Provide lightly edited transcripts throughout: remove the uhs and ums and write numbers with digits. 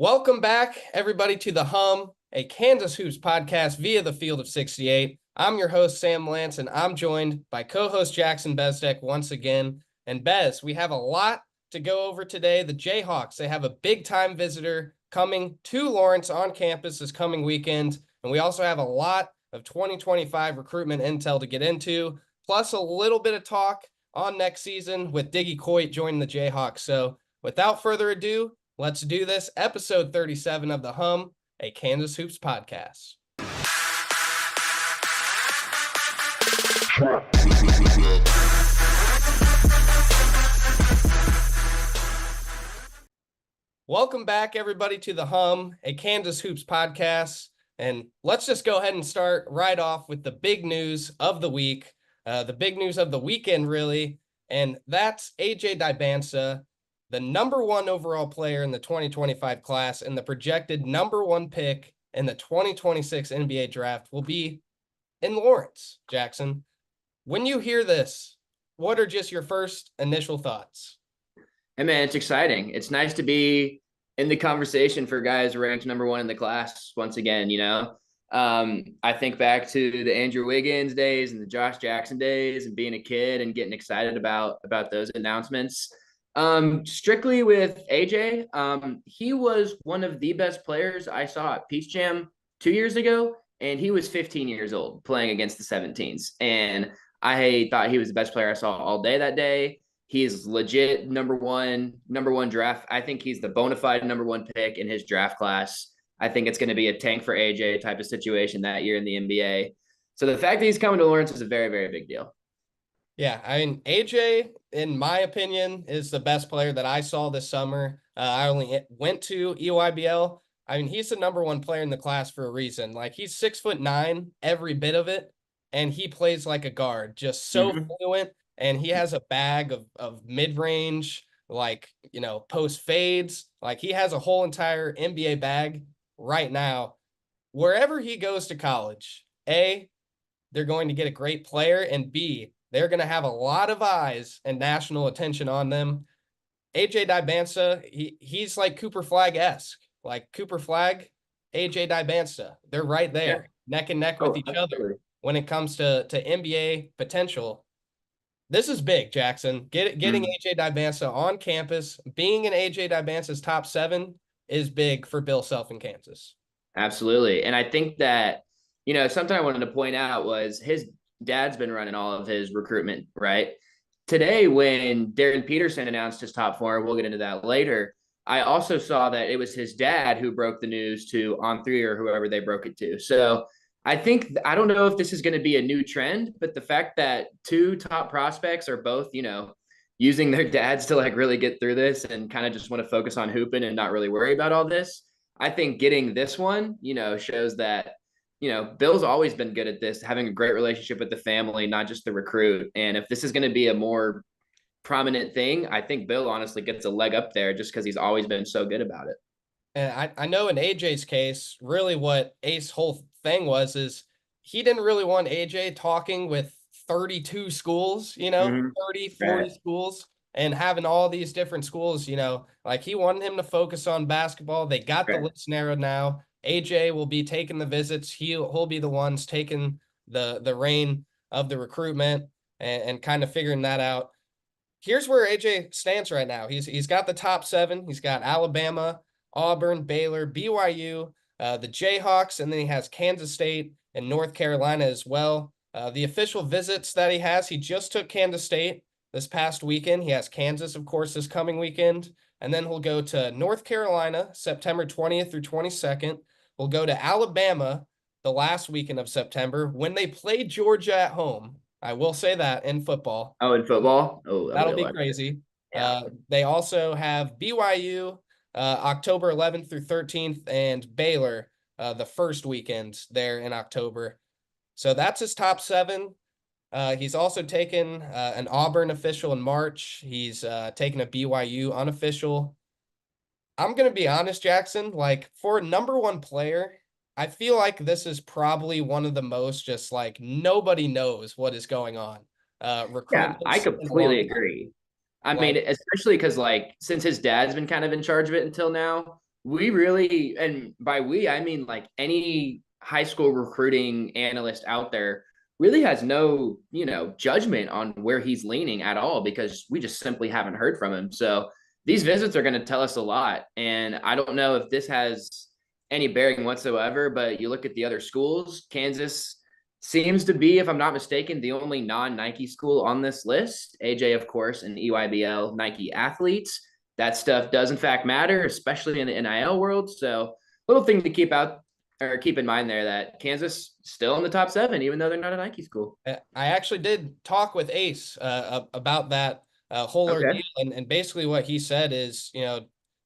Welcome back, everybody, to The Hum, a Kansas Hoops podcast via the Field of 68. I'm your host, Sam Lance, and I'm joined by co-host Jackson Bezdek once again. And Bez, we have a lot to go over today. The Jayhawks, they have a big-time visitor coming to Lawrence on campus this coming weekend. And we also have a lot of 2025 recruitment intel to get into, plus a little bit of talk on next season with Diggy Coit joining the Jayhawks. So without further ado, let's do this. Episode 37 of The Hum, a Kansas Hoops podcast. Welcome back, everybody, to The Hum, a Kansas Hoops podcast. And let's just go ahead and start right off with the big news of the week, the big news of the weekend, really. And that's AJ Dybantsa, the number one overall player in the 2025 class and the projected number one pick in the 2026 NBA draft will be in Lawrence. Jackson, when you hear this, what are just your first initial thoughts? Hey man, it's exciting. It's nice to be in the conversation for guys ranked number one in the class once again, I think back to the Andrew Wiggins days and the Josh Jackson days and being a kid and getting excited about those announcements. Strictly with AJ, he was one of the best players I saw at Peach Jam 2 years ago, and he was 15 years old playing against the 17s. And I thought he was the best player I saw all day that day. He's legit number one draft. I think he's the bona fide number one pick in his draft class. I think it's going to be a tank for AJ type of situation that year in the NBA. So the fact that he's coming to Lawrence is a very, very big deal. Yeah, I mean, AJ, in my opinion, is the best player that I saw this summer. I only went to EYBL. I mean, he's the number one player in the class for a reason. Like, he's 6'9", every bit of it, and he plays like a guard, just so fluent. And he has a bag of mid-range, post fades. Like, he has a whole entire NBA bag right now. Wherever he goes to college, A, they're going to get a great player, and B, they're going to have a lot of eyes and national attention on them. AJ Dybantsa, he's like Cooper Flagg-esque. Like Cooper Flagg, AJ Dybantsa. They're right there, neck and neck with each other when it comes to NBA potential. This is big, Jackson. Getting AJ Dybantsa on campus, being in AJ Dybantsa's top 7 is big for Bill Self in Kansas. Absolutely. And I think that, something I wanted to point out was his dad's been running all of his recruitment, right? Today, when Darryn Peterson announced his top 4, we'll get into that later, I also saw that it was his dad who broke the news to On3 or whoever they broke it to. So I don't know if this is going to be a new trend, but the fact that 2 top prospects are both, using their dads to really get through this and kind of just want to focus on hooping and not really worry about all this, I think getting this one, shows that, Bill's always been good at this, having a great relationship with the family, not just the recruit. And if this is going to be a more prominent thing, I think Bill honestly gets a leg up there just because he's always been so good about it. And I know in AJ's case, really what Ace's whole thing is he didn't really want AJ talking with 32 schools, 30, 40 schools, and having all these different schools, he wanted him to focus on basketball. They got the list narrowed now. AJ will be taking the visits. He'll be the ones taking the reign of the recruitment and kind of figuring that out. Here's where AJ stands right now. He's got the top 7. He's got Alabama, Auburn, Baylor, BYU, the Jayhawks, and then he has Kansas State and North Carolina as well. The official visits that he just took Kansas State this past weekend. He has Kansas, of course, this coming weekend. And then he'll go to North Carolina, September 20th through 22nd. We'll go to Alabama the last weekend of September when they play Georgia at home. I will say that in football. Oh, in football? Oh, that'll be crazy. Yeah. They also have BYU October 11th through 13th and Baylor the first weekend there in October. So that's his top 7. He's also taken an Auburn official in March. He's taken a BYU unofficial. I'm going to be honest, Jackson, for a number one player, I feel like this is probably one of the most just nobody knows what is going on. Yeah, I completely agree. I mean, especially because since his dad's been kind of in charge of it until now, we really, and by we, I mean like any high school recruiting analyst out there really has no, judgment on where he's leaning at all because we just simply haven't heard from him. So these visits are going to tell us a lot. And I don't know if this has any bearing whatsoever, but you look at the other schools, Kansas seems to be, if I'm not mistaken, the only non-Nike school on this list. AJ, of course, and EYBL Nike athletes. That stuff does in fact matter, especially in the NIL world. So little thing to keep out or keep in mind there that Kansas still in the top 7, even though they're not a Nike school. I actually did talk with Ace about that whole ordeal, Okay. and basically what he said is,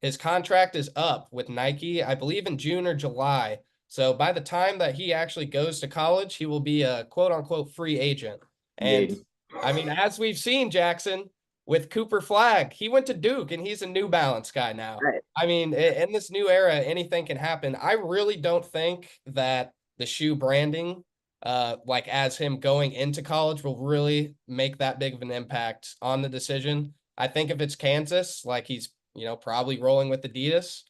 his contract is up with Nike, I believe in June or July. So by the time that he actually goes to college, he will be a quote unquote free agent. And Indeed. I mean, as we've seen, Jackson, with Cooper Flag, he went to Duke and he's a New Balance guy now. Right. I mean, in this new era, anything can happen. I really don't think that the shoe branding, like as him going into college, will really make that big of an impact on the decision. I think if it's Kansas, like he's, probably rolling with Adidas,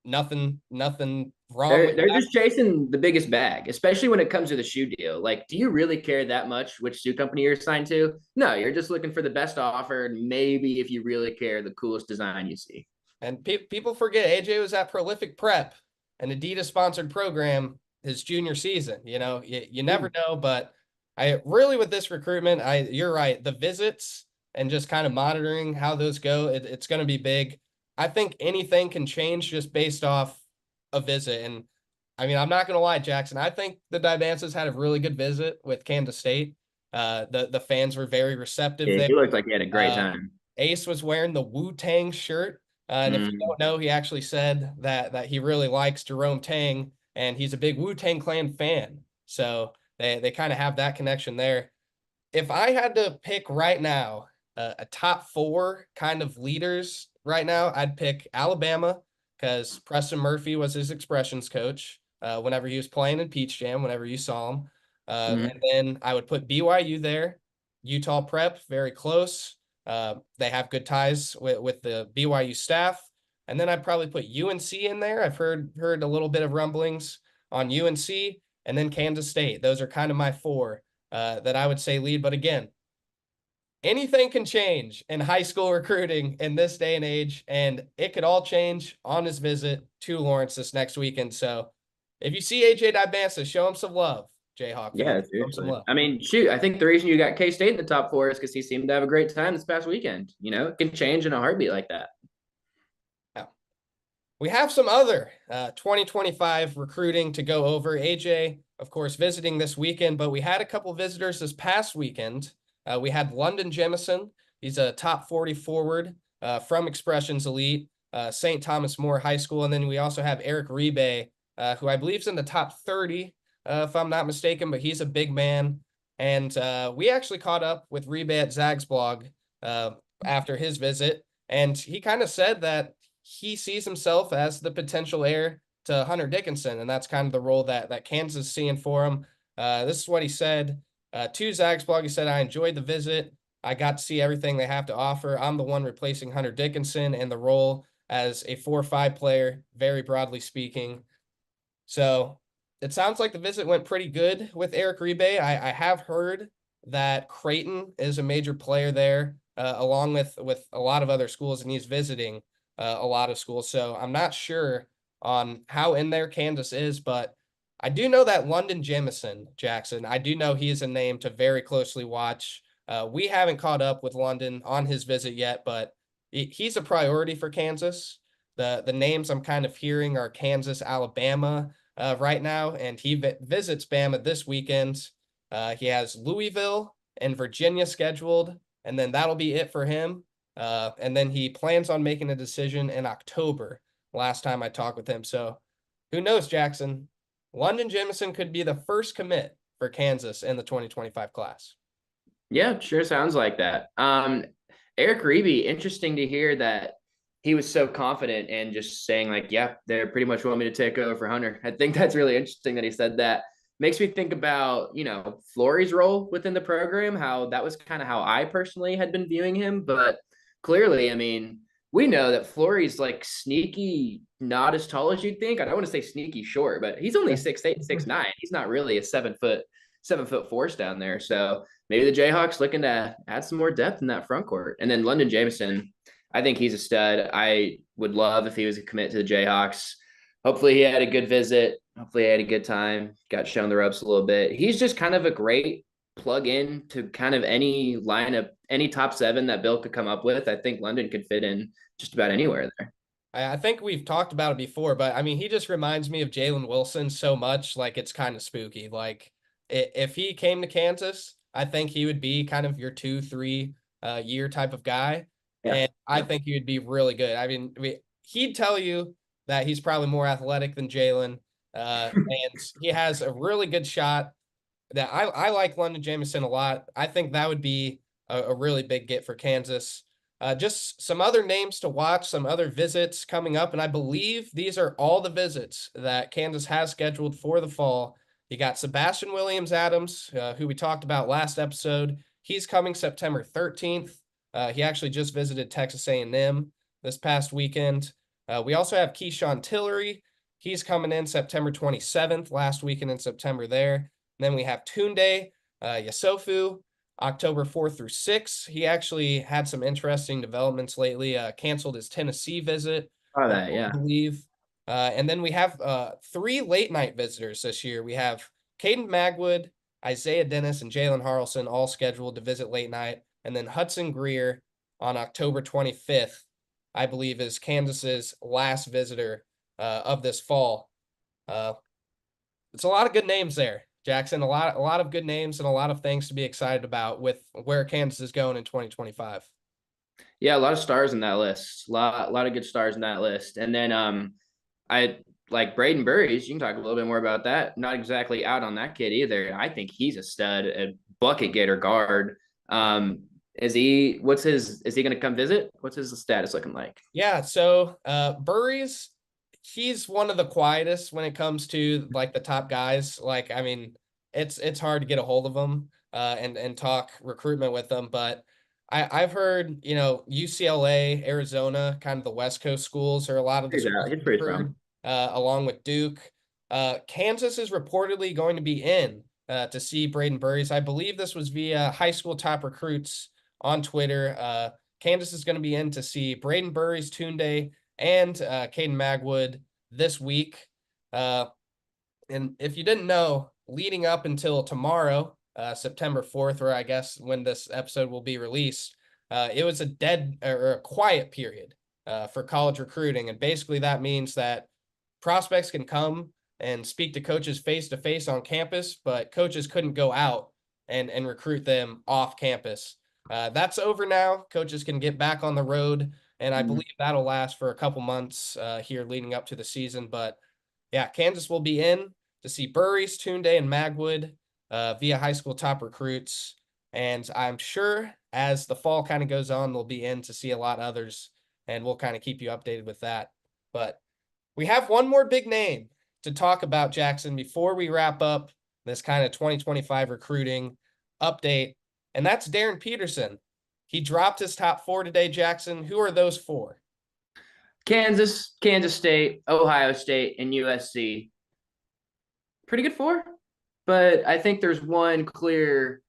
nothing wrong They're with they're that. just chasing the biggest bag, especially when it comes to the shoe deal. Like, do you really care that much which shoe company you're signed to? No, you're just looking for the best offer, and maybe if you really care, the coolest design you see. And people forget AJ was at Prolific Prep, an Adidas sponsored program his junior season. You never know, but I really with this recruitment, you're right. The visits and just kind of monitoring how those go, it's going to be big. I think anything can change just based off a visit. And I mean, I'm not going to lie, Jackson. I think the Dybantsas had a really good visit with Kansas State. The fans were very receptive Yeah, there. he looked like he had a great Uh, time. Ace was wearing the Wu-Tang shirt. And if you Mm. don't know, he actually said that he really likes Jerome Tang and he's a big Wu-Tang Clan fan. So they kind of have that connection there. If I had to pick right now, a top 4 kind of leaders right now, I'd pick Alabama because Preston Murphy was his expressions coach whenever he was playing in Peach Jam, whenever you saw him. And Mm. then I would put BYU there, Utah Prep, very close. They have good ties with the BYU staff. And then I'd probably put UNC in there. I've heard a little bit of rumblings on UNC, and then Kansas State. Those are kind of my 4 that I would say lead. But again, anything can change in high school recruiting in this day and age, and it could all change on his visit to Lawrence this next weekend. So if you see AJ Dybantsa, show him some love, Jayhawk Yeah, fans. Show him some seriously. love. I mean, shoot, I think the reason you got K State in the top 4 is because he seemed to have a great time this past weekend. It can change in a heartbeat like that. Now, we have some other 2025 recruiting to go over. AJ, of course, visiting this weekend, but we had a couple visitors this past weekend. We had London Jemison. He's a top 40 forward from Expressions Elite, St. Thomas More High School. And then we also have Eric Rebe, who I believe is in the top 30, if I'm not mistaken, but he's a big man. And we actually caught up with Rebe at Zag's blog after his visit. And he kind of said that he sees himself as the potential heir to Hunter Dickinson. And that's kind of the role that Kansas is seeing for him. This is what he said. To Zag's blog, he said, I enjoyed the visit. I got to see everything they have to offer. I'm the one replacing Hunter Dickinson in the role as a 4-5 player, very broadly speaking. So it sounds like the visit went pretty good with Eric Rebe. I have heard that Creighton is a major player there, along with a lot of other schools, and he's visiting a lot of schools. So I'm not sure on how in there Kansas is, but I do know that London Jemison, Jackson, I do know he is a name to very closely watch. We haven't caught up with London on his visit yet, but he's a priority for Kansas. The names I'm kind of hearing are Kansas, Alabama right now, and he visits Bama this weekend. He has Louisville and Virginia scheduled, and then that'll be it for him. And then he plans on making a decision in October. Last time I talked with him, so who knows, Jackson? London Jemison could be the first commit for Kansas in the 2025 class. Yeah, sure sounds like that. Eric Reeby, interesting to hear that he was so confident and just saying like, yeah, they're pretty much want me to take over for Hunter. I think that's really interesting that he said that. Makes me think about, Flory's role within the program, how that was kind of how I personally had been viewing him. But clearly, I mean, we know that Flory's like sneaky, not as tall as you'd think. I don't want to say sneaky short, but he's only 6'8", 6'9". He's not really a 7 foot force down there. So maybe the Jayhawks looking to add some more depth in that front court. And then London Jameson, I think he's a stud. I would love if he was a commit to the Jayhawks. Hopefully he had a good visit. Hopefully he had a good time. Got shown the ropes a little bit. He's just kind of a great plug in to kind of any lineup, any top seven that Bill could come up with. I think London could fit in just about anywhere there. I think we've talked about it before, but I mean, he just reminds me of Jalen Wilson so much. Like it's kind of spooky. Like if he came to Kansas, I think he would be kind of your 2, 3 year type of guy, Yeah. and I think he would be really good. I mean, he'd tell you that he's probably more athletic than Jalen, and he has a really good shot. That I like London Jameson a lot. I think that would be a really big get for Kansas. Just some other names to watch, some other visits coming up, and I believe these are all the visits that Kansas has scheduled for the fall. You got Sebastian Williams Adams, who we talked about last episode. He's coming September 13th. He actually just visited Texas A&M this past weekend. We also have Keyshawn Tillery. He's coming in September 27th, last weekend in September there. And then we have Tunde Yasofu, October 4th through 6th. He actually had some interesting developments lately, canceled his Tennessee visit, Saw that, I yeah. believe. And then we have 3 late night visitors this year. We have Caden Magwood, Isaiah Dennis, and Jalen Harrelson all scheduled to visit late night. And then Hudson Greer on October 25th, I believe, is Kansas's last visitor of this fall. It's a lot of good names there, Jackson. A lot of good names and a lot of things to be excited about with where Kansas is going in 2025. Yeah, a lot of stars in that list. A lot of good stars in that list. And then I like Braden Burries. You can talk a little bit more about that. Not exactly out on that kid either. I think he's a stud, a bucket getter guard. Is he going to come visit? What's his status looking like? Yeah, so Burries, he's one of the quietest when it comes to like the top guys. Like, I mean, it's hard to get a hold of him and talk recruitment with them, but I've heard, UCLA, Arizona, kind of the West Coast schools are a lot of the He's schools out. He's we've pretty heard, strong. along with Duke. Kansas is reportedly going to be in to see Braden Burries. I believe this was via High School Top Recruits on Twitter. Kansas is going to be in to see Braden Burries, Tunde, and Caden Magwood this week. And if you didn't know, leading up until tomorrow, September 4th, or I guess when this episode will be released, it was a dead or a quiet period for college recruiting. And basically that means that prospects can come and speak to coaches face to face on campus, but coaches couldn't go out and recruit them off campus. That's over now. Coaches can get back on the road, and I believe that'll last for a couple months here leading up to the season. But yeah, Kansas will be in to see Burries, Tunde, and Magwood via High School Top Recruits. And I'm sure as the fall kind of goes on, they'll be in to see a lot of others, and we'll kind of keep you updated with that. But we have one more big name to talk about, Jackson, before we wrap up this kind of 2025 recruiting update, and that's Darryn Peterson. He dropped his top 4 today, Jackson. Who are those 4? Kansas, Kansas State, Ohio State, and USC. Pretty good 4. But I think there's one clear,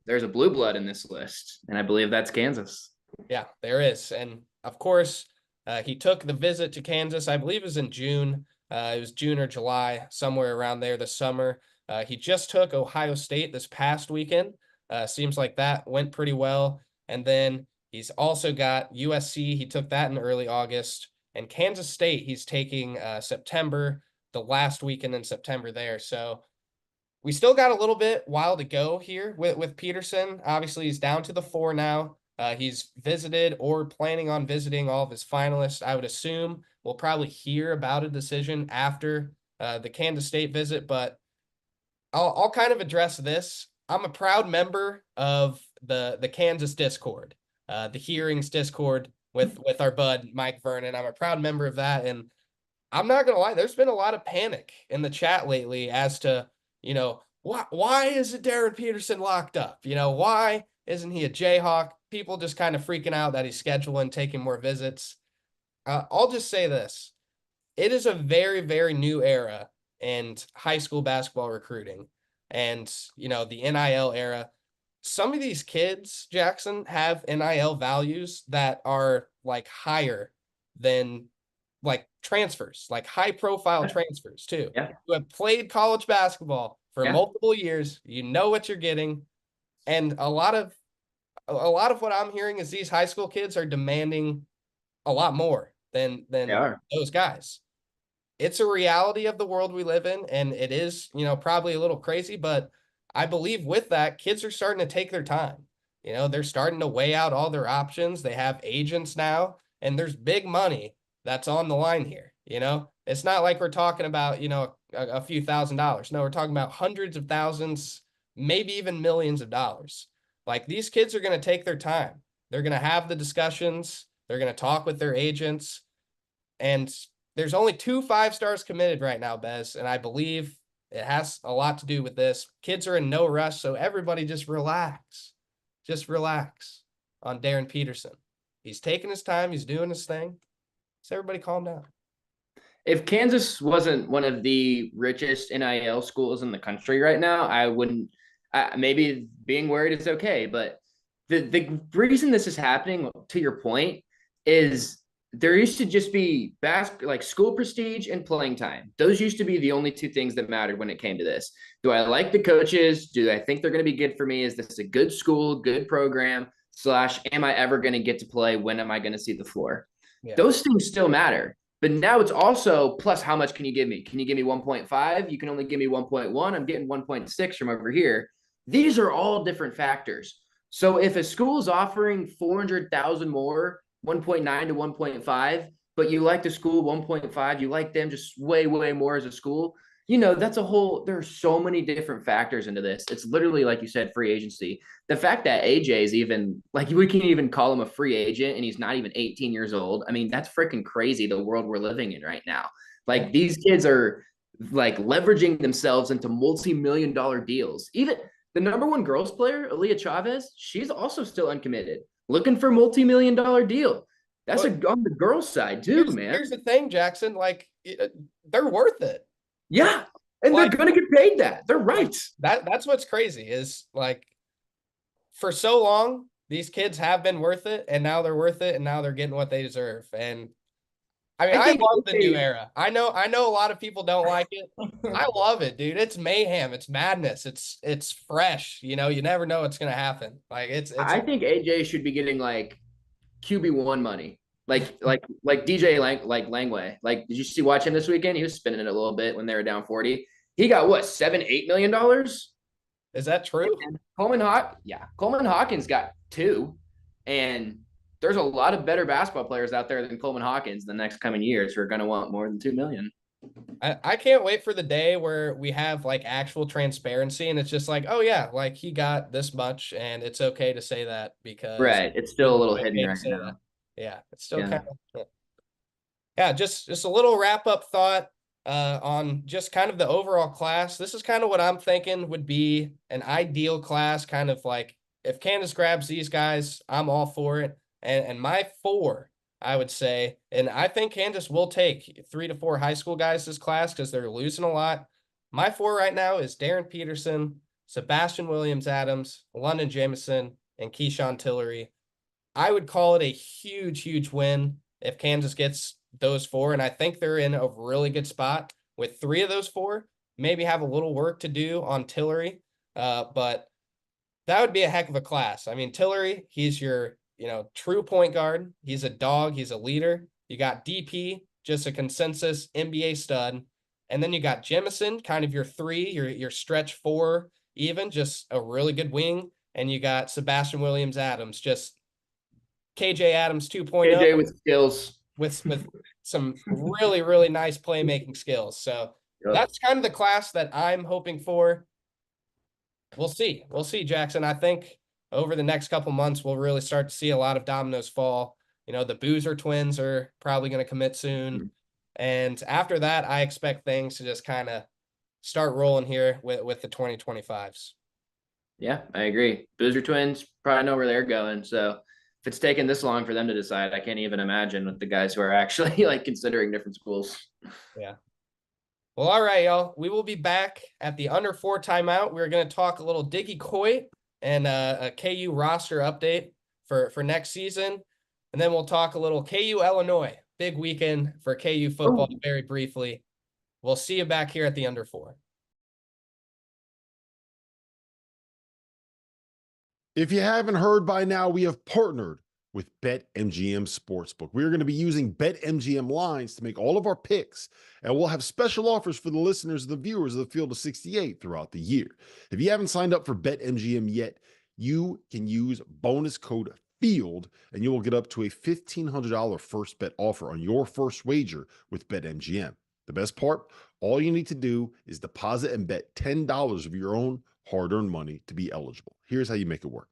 there's a blue blood in this list. And I believe that's Kansas. Yeah, there is. And of course, he took the visit to Kansas, I believe it was in June. It was June or July, somewhere around there this summer. He just took Ohio State this past weekend. Seems like that went pretty well. And then he's also got USC. He took that in early August. And Kansas State, he's taking September, the last weekend in September there. So we still got a little bit while to go here with Peterson. Obviously, he's down to the 4 now. He's visited or planning on visiting all of his finalists. I would assume we'll probably hear about a decision after the Kansas State visit, but I'll kind of address this. I'm a proud member of the Kansas Discord, the hearings Discord with our bud Mike Vernon. I'm a proud member of that, and I'm not gonna lie, there's been a lot of panic in the chat lately as to, why is it Darryn Peterson locked up? Why Isn't he a Jayhawk? People just kind of freaking out that he's scheduling, taking more visits. I'll just say this. It is a very, very new era in high school basketball recruiting and, the NIL era. Some of these kids, Jackson, have NIL values that are like higher than like transfers, like high profile transfers too. Yeah. You have played college basketball for Yeah. multiple years. You know what you're getting. And a lot of what I'm hearing is these high school kids are demanding a lot more They than are. those guys. It's a reality of the world we live in, and it is, probably a little crazy, but I believe with that, kids are starting to take their time. They're starting to weigh out all their options. They have agents now, and there's big money that's on the line here. It's not like we're talking about, a few $1,000s. No, we're talking about hundreds of thousands, maybe even millions of dollars. Like these kids are going to take their time. They're going to have the discussions. They're going to talk with their agents. And there's only 2 5 stars committed right now, Bez. And I believe it has a lot to do with this. Kids are in no rush. So everybody just relax. Just relax on Darryn Peterson. He's taking his time. He's doing his thing. So everybody calm down. If Kansas wasn't one of the richest NIL schools in the country right now, I wouldn't. Maybe being worried is okay, but the reason this is happening, to your point, is there used to just be like school prestige and playing time. Those used to be the only two things that mattered when it came to this. Do I like the coaches? Do I think they're going to be good for me? Is this a good school, good program? / am I ever going to get to play? When am I going to see the floor? Yeah. Those things still matter. But now it's also plus how much can you give me? Can you give me 1.5? You can only give me 1.1. I'm getting 1.6 from over here. These are all different factors. So if a school is offering 400,000 more, 1.9 to 1.5, but you like the school 1.5, you like them just way, way more as a school, that's a whole, there are so many different factors into this. It's literally, like you said, free agency. The fact that AJ is even, like, we can even call him a free agent and he's not even 18 years old. I mean, that's freaking crazy, the world we're living in right now. Like, these kids are, like, leveraging themselves into multi-million-dollar deals. Even the number one girls player, Aaliyah Chavez, she's also still uncommitted, looking for multi-million-dollar deal. That's on the girls' side, too, man. Here's the thing, Jackson. Like, they're worth it. Yeah. And they're going to get paid that. They're right. That's what's crazy is like for so long, these kids have been worth it and now they're worth it and now they're getting what they deserve. And I mean, I love the new era. I know a lot of people don't like it. I love it, dude. It's mayhem. It's madness. It's fresh. You never know what's going to happen. Like I think AJ should be getting like QB1 money. Like DJ Langway. Like, did you watch him this weekend? He was spinning it a little bit when they were down 40. He got what, $7-8 million? Is that true? And Coleman Hawkins got 2. And there's a lot of better basketball players out there than Coleman Hawkins the next coming years who are going to want more than 2 million. I can't wait for the day where we have like actual transparency and it's just like, oh yeah, like he got this much and it's okay to say that because right. It's still a little hidden right now. That. Yeah, it's still kind of just a little wrap up thought on just kind of the overall class. This is kind of what I'm thinking would be an ideal class, kind of like if Kansas grabs these guys, I'm all for it. And my 4, I would say, and I think Kansas will take 3 to 4 high school guys this class because they're losing a lot. My 4 right now is Darryn Peterson, Sebastian Williams-Adams, London Jamison, and Keyshawn Tillery. I would call it a huge, huge win if Kansas gets those 4. And I think they're in a really good spot with 3 of those 4. Maybe have a little work to do on Tillery, but that would be a heck of a class. I mean, Tillery, he's your true point guard. He's a dog. He's a leader. You got DP, just a consensus NBA stud. And then you got Jemison, kind of your 3, your stretch 4, even just a really good wing. And you got Sebastian Williams-Adams, just KJ Adams 2.0. KJ with skills. With some really, really nice playmaking skills. So that's kind of the class that I'm hoping for. We'll see. We'll see, Jackson. I think over the next couple months, we'll really start to see a lot of dominoes fall. The Boozer twins are probably going to commit soon. And after that, I expect things to just kind of start rolling here with the 2025s. Yeah, I agree. Boozer twins probably know where they're going. So if it's taken this long for them to decide, I can't even imagine with the guys who are actually like considering different schools. Yeah. Well, all right, y'all. We will be back at the under 4 timeout. We're going to talk a little Diggy Coit and a KU roster update for next season. And then we'll talk a little KU Illinois. Big weekend for KU football Oh. very briefly. We'll see you back here at the under 4. If you haven't heard by now, we have partnered with BetMGM Sportsbook. We're going to be using BetMGM lines to make all of our picks, and we'll have special offers for the listeners and the viewers of the Field of 68 throughout the year. If you haven't signed up for BetMGM yet, you can use bonus code FIELD, and you will get up to a $1,500 first bet offer on your first wager with BetMGM. The best part, all you need to do is deposit and bet $10 of your own hard-earned money to be eligible. Here's how you make it work.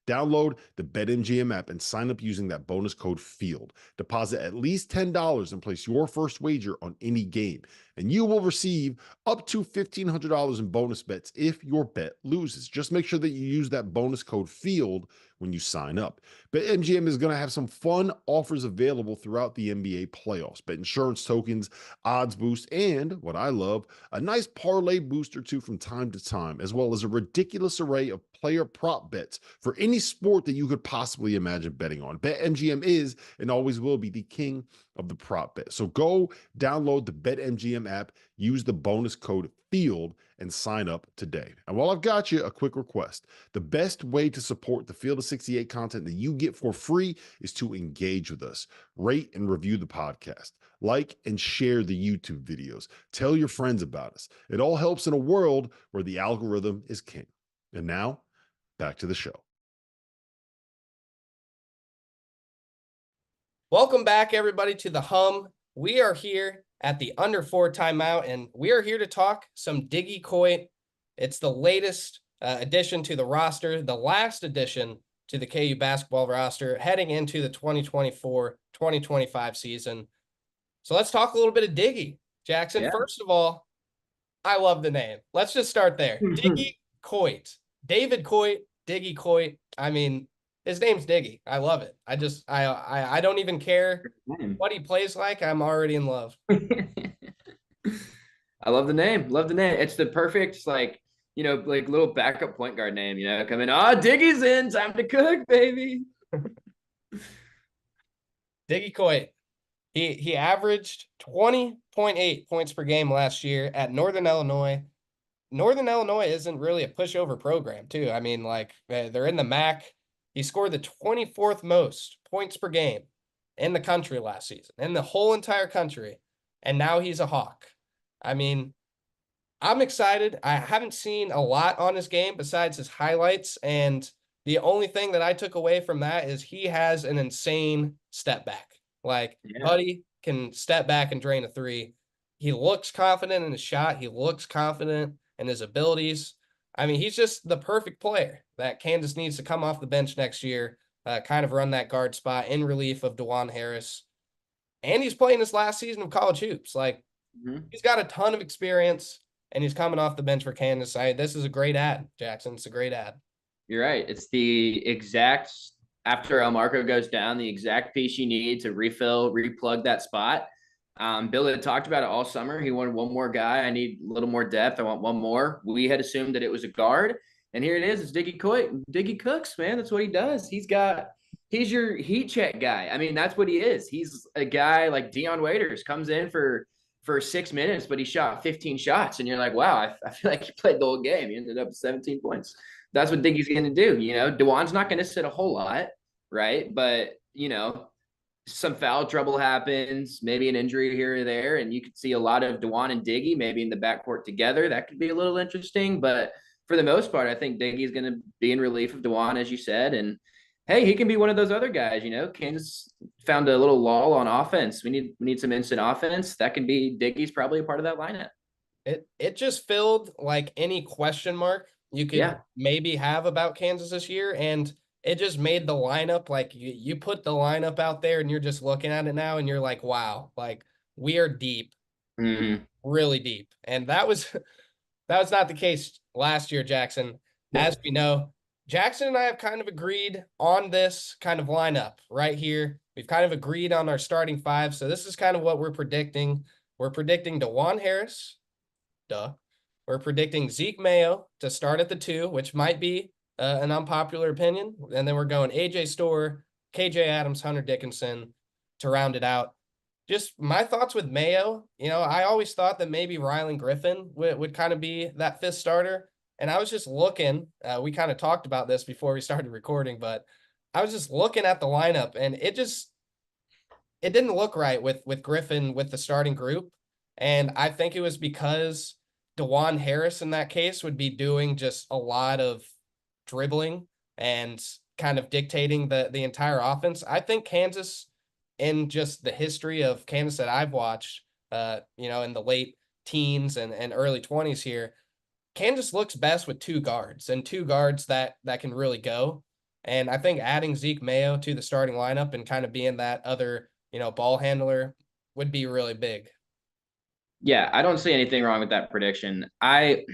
Download the BetMGM app and sign up using that bonus code FIELD. Deposit at least $10 and place your first wager on any game, and you will receive up to $1,500 in bonus bets if your bet loses. Just make sure that you use that bonus code FIELD when you sign up. BetMGM is going to have some fun offers available throughout the NBA playoffs. Bet insurance tokens, odds boost, and what I love, a nice parlay booster too from time to time, as well as a ridiculous array of player prop bets for any sport that you could possibly imagine betting on. BetMGM is and always will be the king of the prop bet. So go download the BetMGM app, use the bonus code FIELD, and sign up today. And while I've got you, a quick request. The best way to support the Field of 68 content that you get for free is to engage with us. Rate and review the podcast. Like and share the YouTube videos. Tell your friends about us. It all helps in a world where the algorithm is king. And now, back to the show. Welcome back, everybody, to the Hum. We are here at the under 4 timeout, and we are here to talk some Diggy Coit. It's the latest addition to the roster, the last addition to the KU basketball roster heading into the 2024-2025 season. So let's talk a little bit of Diggy, Jackson. Yeah. First of all, I love the name. Let's just start there. Diggy Coit. David Coit, Diggy Coit. I mean, his name's Diggy. I love it. I don't even care what he plays like. I'm already in love. I love the name. Love the name. It's the perfect, like, like little backup point guard name, come in. Oh, Diggy's in. Time to cook, baby. Diggy Coit. He averaged 20.8 points per game last year at Northern Illinois. Northern Illinois isn't really a pushover program, too. I mean, like, they're in the MAC. He scored the 24th most points per game in the country last season, in the whole entire country. And now he's a Hawk. I mean, I'm excited. I haven't seen a lot on his game besides his highlights. And the only thing that I took away from that is he has an insane step back. Like, Buddy can step back and drain a three. He looks confident in his shot. He looks confident in his abilities. I mean, he's just the perfect player that Kansas needs to come off the bench next year, kind of run that guard spot in relief of DeJuan Harris. And he's playing his last season of college hoops. Like, he's got a ton of experience, and he's coming off the bench for Kansas. This is a great ad, Jackson. It's a great ad. You're right. It's the exact, after El Marco goes down, the exact piece you need to replug that spot. Bill had talked about it all summer. He wanted one more guy. I need a little more depth. I want one more. We had assumed that it was a guard, and here it is. It's Diggy Coit. Diggy cooks, man. That's what he does. He's your heat check guy. I mean, that's what he is. He's a guy like Dion Waiters, comes in for 6 minutes, but he shot 15 shots, and you're like, wow, I feel like he played the whole game. He ended up with 17 points. That's what Diggy's going to do. DeJuan's not going to sit a whole lot, right? But, some foul trouble happens, maybe an injury here or there, and you could see a lot of DeJuan and Diggy maybe in the backcourt together. That could be a little interesting, but for the most part, I think Diggy's going to be in relief of DeJuan, as you said, and hey, he can be one of those other guys. Kansas found a little lull on offense. We need some instant offense. That can be Diggy's probably a part of that lineup. It just filled like any question mark you could maybe have about Kansas this year, and it just made the lineup, like you put the lineup out there and you're just looking at it now and you're like, wow, like we are deep, really deep. And that was not the case last year, Jackson. as we know, Jackson and I have kind of agreed on this kind of lineup right here. We've kind of agreed on our starting five. So this is kind of what we're predicting. We're predicting DeJuan Harris. Duh. We're predicting Zeke Mayo to start at the 2, which might be an unpopular opinion. And then we're going AJ Storr, KJ Adams, Hunter Dickinson to round it out. Just my thoughts with Mayo, I always thought that maybe Rylan Griffin would kind of be that 5th starter. And I was just looking, we kind of talked about this before we started recording, but I was just looking at the lineup and it didn't look right with Griffin with the starting group. And I think it was because DeJuan Harris in that case would be doing just a lot of dribbling and kind of dictating the entire offense. I think Kansas, in just the history of Kansas that I've watched, in the late teens and early 20s here, Kansas looks best with 2 guards and 2 guards that can really go. And I think adding Zeke Mayo to the starting lineup and kind of being that other, ball handler would be really big. Yeah, I don't see anything wrong with that prediction. I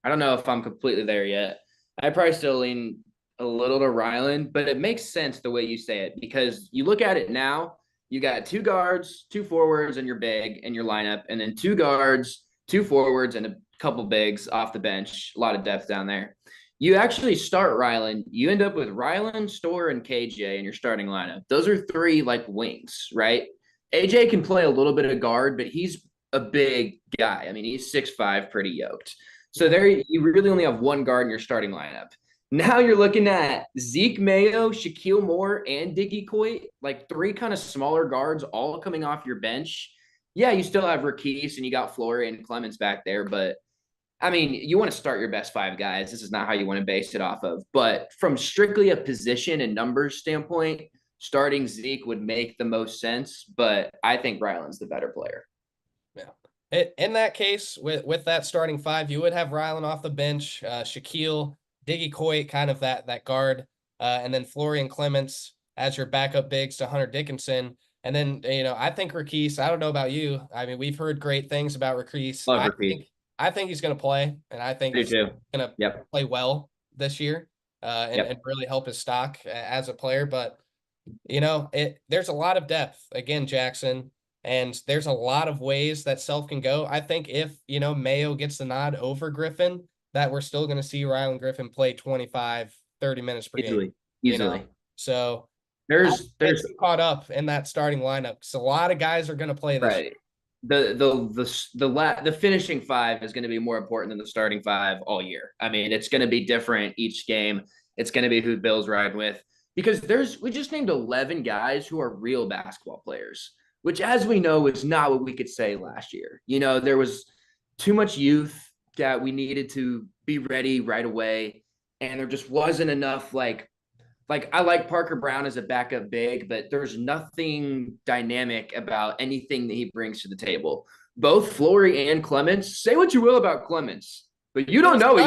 don't know if I'm completely there yet. I probably still lean a little to Rylan, but it makes sense the way you say it because you look at it now, you got 2 guards, 2 forwards, and your big in your lineup, and then 2 guards, 2 forwards, and a couple bigs off the bench. A lot of depth down there. You actually start Rylan. You end up with Rylan, Storr, and KJ in your starting lineup. Those are 3 like wings, right? AJ can play a little bit of guard, but he's a big guy. I mean, he's 6'5", pretty yoked. So there you really only have 1 guard in your starting lineup. Now you're looking at Zeke Mayo, Shaquille Moore, and Diggy Coit, like 3 kind of smaller guards all coming off your bench. Yeah, you still have Rakis and you got Flory and Clemens back there, but I mean, you want to start your best 5 guys. This is not how you want to base it off of. But from strictly a position and numbers standpoint, starting Zeke would make the most sense, but I think Rylan's the better player. Yeah. In that case, with that starting 5, you would have Rylan off the bench, Shaquille, Diggy Coit, kind of that guard, and then Flory and Clements as your backup bigs to Hunter Dickinson. And then, I think Rakis, I don't know about you. I mean, we've heard great things about Rakis. Love Rakis. I think he's going to play, and I think he's going to play well this year and really help his stock as a player. But, there's a lot of depth, again, Jackson, and there's a lot of ways that Self can go. I think if, Mayo gets the nod over Griffin, that we're still going to see Rylan Griffin play 25, 30 minutes per game. Easily. So there's caught up in that starting lineup because a lot of guys are going to play this year. The finishing 5 is going to be more important than the starting 5 all year. I mean, it's going to be different each game. It's going to be who Bill's riding with because we just named 11 guys who are real basketball players, which as we know is not what we could say last year. There was too much youth that we needed to be ready right away. And there just wasn't enough like I like Parker Brown as a backup big, but there's nothing dynamic about anything that he brings to the table. Both Flory and Clements, say what you will about Clements, but you don't know.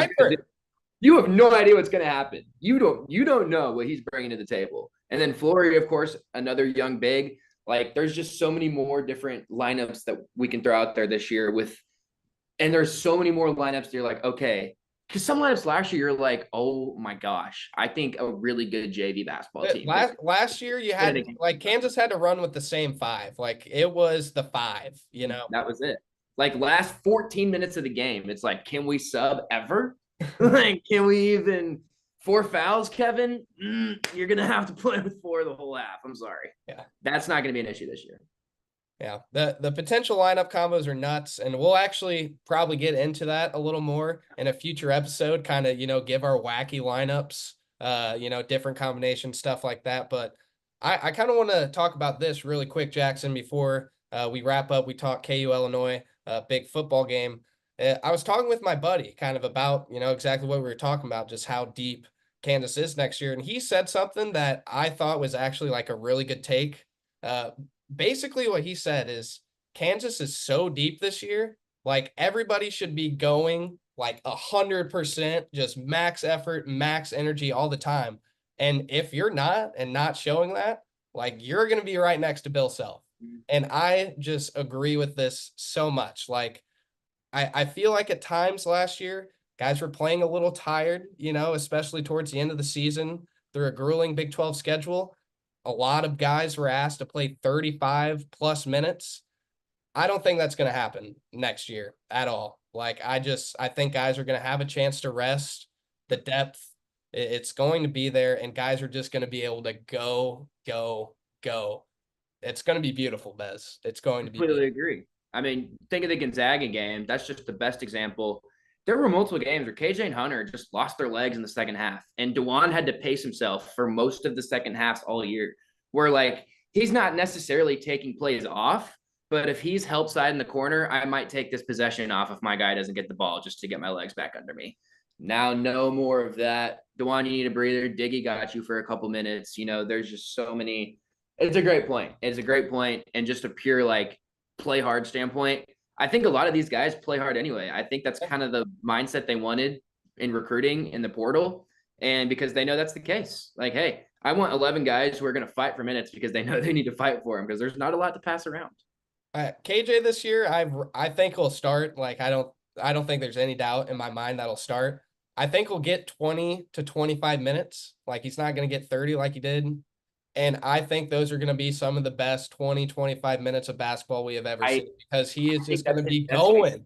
You have no idea what's going to happen. You don't know what he's bringing to the table. And then Flory, of course, another young big. Like there's just so many more different lineups that we can throw out there this year and there's so many more lineups that you're like, okay, because some lineups last year, you're like, oh my gosh, I think a really good JV basketball team. Last year, you had Kansas had to run with the same 5. Like it was the 5, That was it. Like last 14 minutes of the game, it's like, can we sub ever? Like, can we even 4 fouls, Kevin? You're gonna have to play with 4 the whole half. I'm sorry. Yeah, that's not gonna be an issue this year. Yeah, the potential lineup combos are nuts, and we'll actually probably get into that a little more in a future episode, kind of, give our wacky lineups, different combinations, stuff like that. But I kind of want to talk about this really quick, Jackson, before we wrap up. We talk KU Illinois, big football game. I was talking with my buddy kind of about, exactly what we were talking about, just how deep Kansas is next year. And he said something that I thought was actually like a really good take. Basically what he said is Kansas is so deep this year, like everybody should be going like 100%, just max effort, max energy all the time. And if you're not and not showing that, like you're going to be right next to Bill Self. And I just agree with this so much. Like I feel like at times last year, Guys were playing a little tired, especially towards the end of the season through a grueling Big 12 schedule. A lot of guys were asked to play 35 plus minutes. I don't think that's going to happen next year at all. Like, I think guys are going to have a chance to rest. The depth, it's going to be there, and guys are just going to be able to go, go, go. It's going to be beautiful, Bez. It's going to be completely agree. I mean, think of the Gonzaga game. That's just the best example. There were multiple games where KJ and Hunter just lost their legs in the second half, and DeJuan had to pace himself for most of the second halves all year. Where like he's not necessarily taking plays off, but if he's help side in the corner, I might take this possession off if my guy doesn't get the ball just to get my legs back under me. Now, no more of that. DeJuan, you need a breather. Diggy got you for a couple minutes. There's just so many. It's a great point. It's a great point, and just a pure like play hard standpoint. I think a lot of these guys play hard anyway. I think that's kind of the mindset they wanted in recruiting in the portal, and because they know that's the case. Like, hey, I want 11 guys who are going to fight for minutes because they know they need to fight for them because there's not a lot to pass around. KJ this year, I think he'll start. Like, I don't think there's any doubt in my mind that'll start. I think he'll get 20 to 25 minutes. Like, he's not going to get 30 like he did. And I think those are going to be some of the best 20, 25 minutes of basketball we have ever seen because he is just going to be going.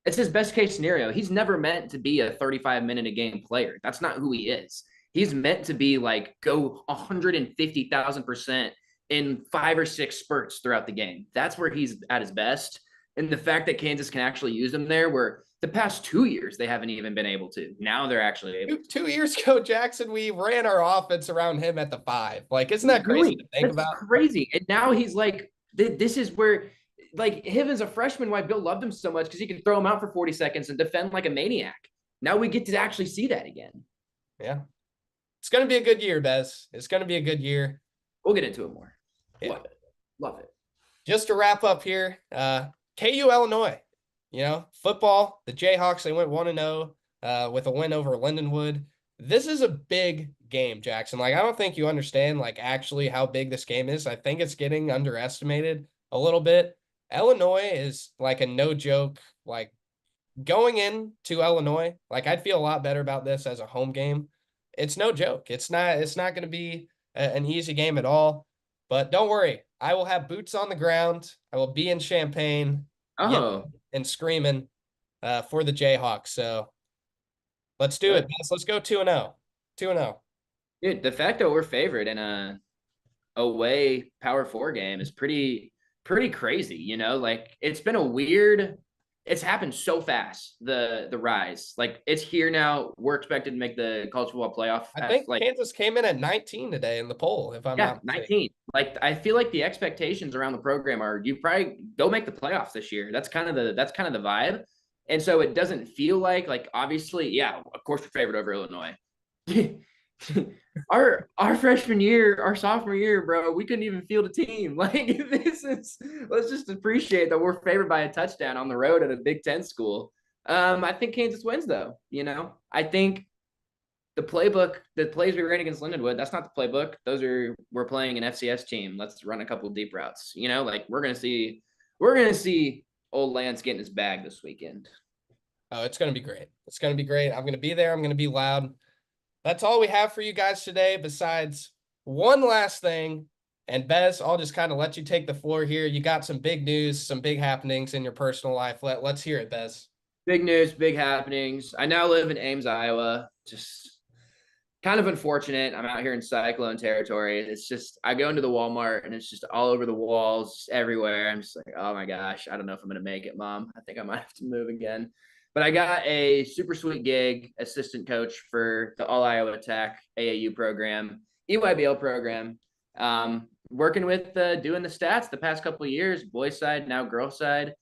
It's his best case scenario. He's never meant to be a 35-minute a game player. That's not who he is. He's meant to be like go 150,000% in 5 or 6 spurts throughout the game. That's where he's at his best. And the fact that Kansas can actually use him there, where the past 2 years they haven't even been able to. Now they're actually able to. 2 years ago, Jackson, we ran our offense around him at the 5. Like, isn't that crazy to think about? Crazy. And now he's like, this is where, like, him as a freshman, why Bill loved him so much, because he could throw him out for 40 seconds and defend like a maniac. Now we get to actually see that again. Yeah. It's going to be a good year, Bez. It's going to be a good year. We'll get into it more. Yeah. Love it. Love it. Just to wrap up here, KU Illinois. Football, the Jayhawks, they went 1-0 with a win over Lindenwood. This is a big game, Jackson. Like, I don't think you understand, like, actually how big this game is. I think it's getting underestimated a little bit. Illinois is, like, a no-joke, like, going into Illinois, like, I'd feel a lot better about this as a home game. It's no joke. It's not going to be an easy game at all. But don't worry. I will have boots on the ground. I will be in Champaign. And screaming for the Jayhawks. So let's do it. Let's go 2-0. 2-0. Dude, the fact that we're favored in a away Power 4 game is pretty crazy. Like, it's been a weird. It's happened so fast. The rise, like, it's here now. We're expected to make the college football playoff. I think Kansas came in at 19 today in the poll. If I'm not mistaken. 19. Like, I feel like the expectations around the program are you probably go make the playoffs this year. That's kind of the vibe, and so it doesn't feel like obviously, yeah, of course we're favored over Illinois. our freshman year, our sophomore year, bro, we couldn't even field a team. Like, let's just appreciate that we're favored by a touchdown on the road at a Big Ten school. I think Kansas wins though. I think the playbook, the plays we ran against Lindenwood, that's not the playbook. We're playing an FCS team. Let's run a couple deep routes. Like, we're gonna see old Lance getting his bag this weekend. Oh, it's gonna be great. It's gonna be great. I'm gonna be there. I'm gonna be loud. That's all we have for you guys today, besides one last thing. And Bez, I'll just kind of let you take the floor here. You got some big news, some big happenings in your personal life. Let's hear it, Bez. Big news, big happenings. I now live in Ames, Iowa. Just kind of unfortunate. I'm out here in cyclone territory. It's just, I go into the Walmart and it's just all over the walls, just everywhere. I'm just like, oh my gosh, I don't know if I'm going to make it, Mom. I think I might have to move again. But I got a super sweet gig, assistant coach for the All Iowa Tech AAU program, EYBL program. Working with doing the stats the past couple of years, boys side, now girls side.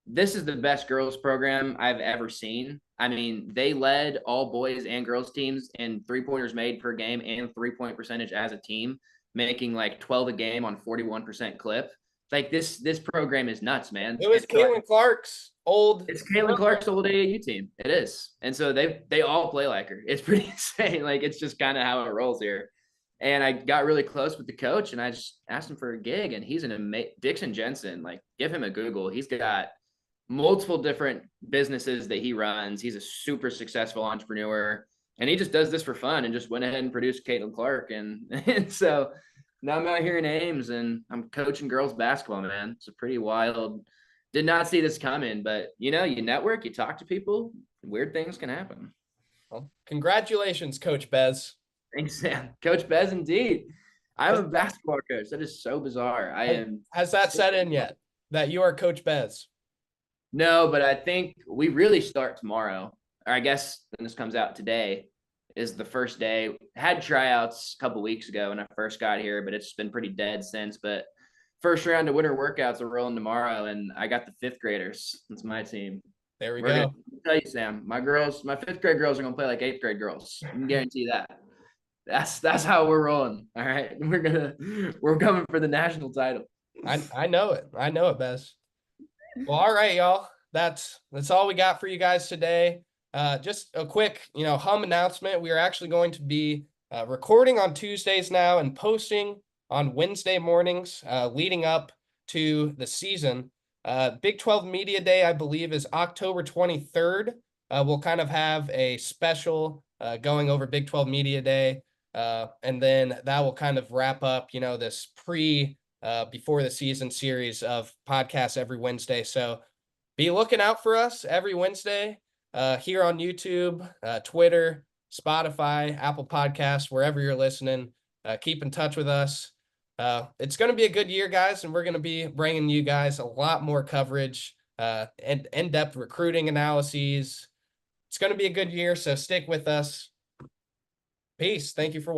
This is the best girls program I've ever seen. I mean, they led all boys and girls teams in 3-pointers made per game and 3-point percentage as a team, making like 12 a game on 41% clip. Like, this program is nuts, man. It was Caitlin Clark's old. It's Caitlin Clark's old AAU team. It is. And so they all play like her. It's pretty insane. Like, it's just kind of how it rolls here. And I got really close with the coach and I just asked him for a gig, and he's Dixon Jensen. Like, give him a Google. He's got multiple different businesses that he runs. He's a super successful entrepreneur, and he just does this for fun and just went ahead and produced Caitlin Clark. And so now I'm out here in Ames and I'm coaching girls basketball, man. It's a pretty wild. Did not see this coming, but you network, you talk to people, weird things can happen. Well, congratulations, Coach Bez. Thanks, Sam. Coach Bez, indeed. I'm a basketball coach. That is so bizarre. Has that set in yet that you are Coach Bez? No, but I think we really start tomorrow. Or I guess when this comes out today is the first day. Had tryouts a couple weeks ago when I first got here, but it's been pretty dead since. But first round of winter workouts are rolling tomorrow, and I got the 5th graders. That's my team. There we go. Gonna tell you, Sam, my 5th grade girls are gonna play like 8th grade girls. I can guarantee that. That's how we're rolling. All right, we're coming for the national title. I know it. I know it, Bez. Well, all right, y'all. That's all we got for you guys today. Just a quick, hum announcement. We are actually going to be recording on Tuesdays now and posting on Wednesday mornings, leading up to the season. Big 12 Media Day, I believe, is October 23rd. We'll kind of have a special going over Big 12 Media Day. And then that will kind of wrap up, this before the season series of podcasts every Wednesday. So be looking out for us every Wednesday here on YouTube, Twitter, Spotify, Apple Podcasts, wherever you're listening. Keep in touch with us. It's going to be a good year, guys, and we're going to be bringing you guys a lot more coverage and in-depth recruiting analyses. It's going to be a good year, so stick with us. Peace. Thank you for watching.